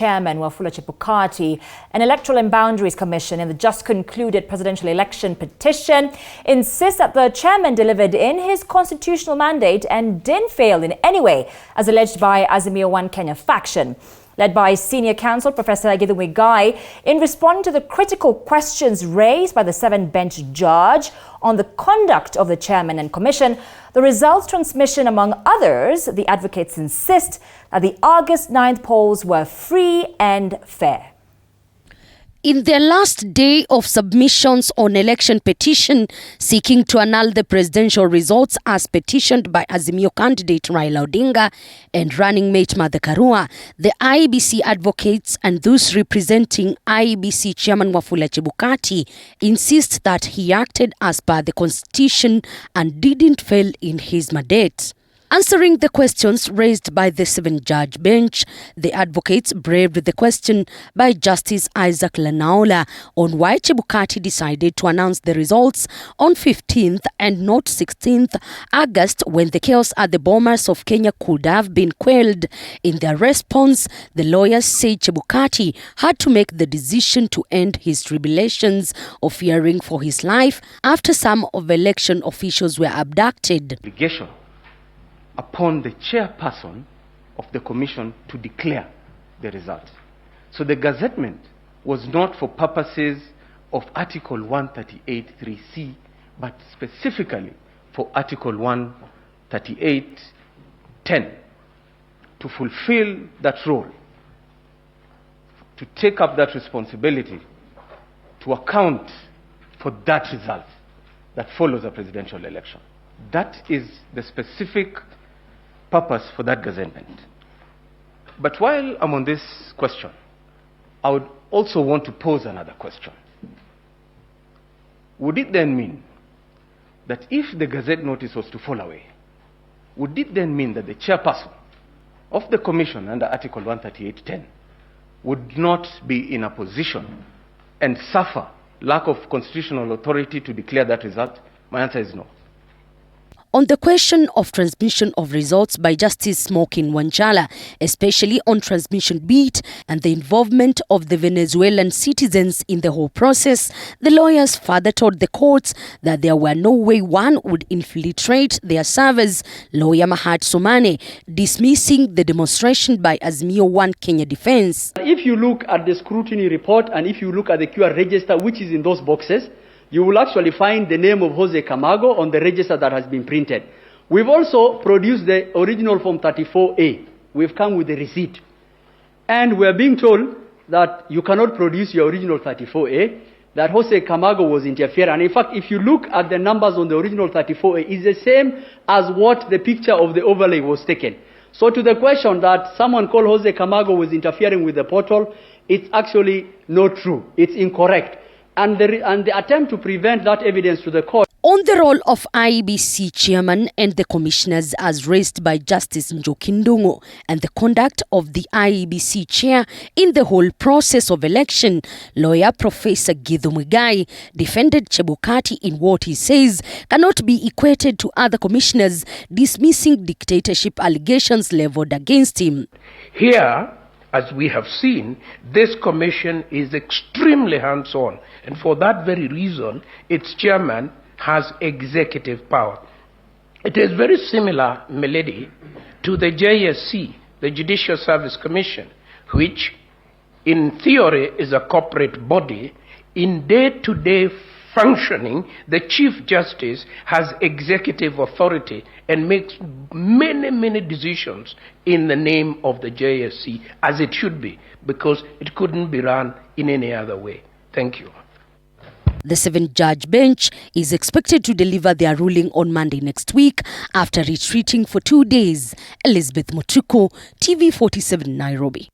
Chairman Wafula Chebukati, an Electoral and Boundaries Commission in the just concluded presidential election petition insists that the chairman delivered in his constitutional mandate and didn't fail in any way, as alleged by Azimio One Kenya faction. Led by Senior Counsel Professor Githu Muigai, in responding to the critical questions raised by the seven-bench judge on the conduct of the chairman and commission, the results transmission among others, the advocates insist that the August 9th polls were free and fair. In their last day of submissions on election petition seeking to annul the presidential results as petitioned by Azimio candidate Raila Odinga and running mate Martha Karua, the IEBC advocates and those representing IEBC Chairman Wafula Chebukati insist that he acted as per the constitution and didn't fail in his mandate. Answering the questions raised by the seven-judge bench, the advocates braved the question by Justice Isaac Lanaola on why Chebukati decided to announce the results on 15th and not 16th August when the chaos at the Bomas of Kenya could have been quelled. In their response, the lawyers say Chebukati had to make the decision to end his tribulations of fearing for his life after some of election officials were abducted. Upon the chairperson of the commission to declare the result. So the gazettement was not for purposes of Article 138(3)(c, but specifically for Article 138(10), to fulfill that role, to take up that responsibility, to account for that result that follows a presidential election. That is the specific purpose for that gazettement. But while I'm on this question, I would also want to pose another question. Would it then mean that if the gazette notice was to fall away, would it then mean that the chairperson of the commission under Article 138(10) would not be in a position and suffer lack of constitutional authority to declare that result? My answer is no. On the question of transmission of results by Justice Smokin Wanjala, especially on transmission beat and the involvement of the Venezuelan citizens in the whole process, the lawyers further told the courts that there were no way one would infiltrate their servers. Lawyer Mahat Somane dismissing the demonstration by Azimio One Kenya defense. If you look at the scrutiny report and if you look at the QR register which is in those boxes, you will actually find the name of Jose Camargo on the register that has been printed. We've also produced the original Form 34A. We've come with the receipt. And we're being told that you cannot produce your original 34A, that Jose Camargo was interfering. And in fact, if you look at the numbers on the original 34A, it's the same as what the picture of the overlay was taken. So to the question that someone called Jose Camargo was interfering with the portal, it's actually not true. It's incorrect. And the attempt to prevent that evidence to the court. On the role of IEBC chairman and the commissioners as raised by Justice Njoki Ndung'u and the conduct of the IEBC chair in the whole process of election, lawyer Professor Githu Muigai defended Chebukati in what he says cannot be equated to other commissioners, dismissing dictatorship allegations leveled against him. Here, as we have seen, this commission is extremely hands-on, and for that very reason, its chairman has executive power. It is very similar, Melody, to the JSC, the Judicial Service Commission, which in theory is a corporate body. In day-to-day functioning, the Chief Justice has executive authority and makes many decisions in the name of the JSC, as it should be, because it couldn't be run in any other way. Thank you. The seven-judge bench is expected to deliver their ruling on Monday next week after retreating for 2 days. Elizabeth Mutuku, TV 47 Nairobi.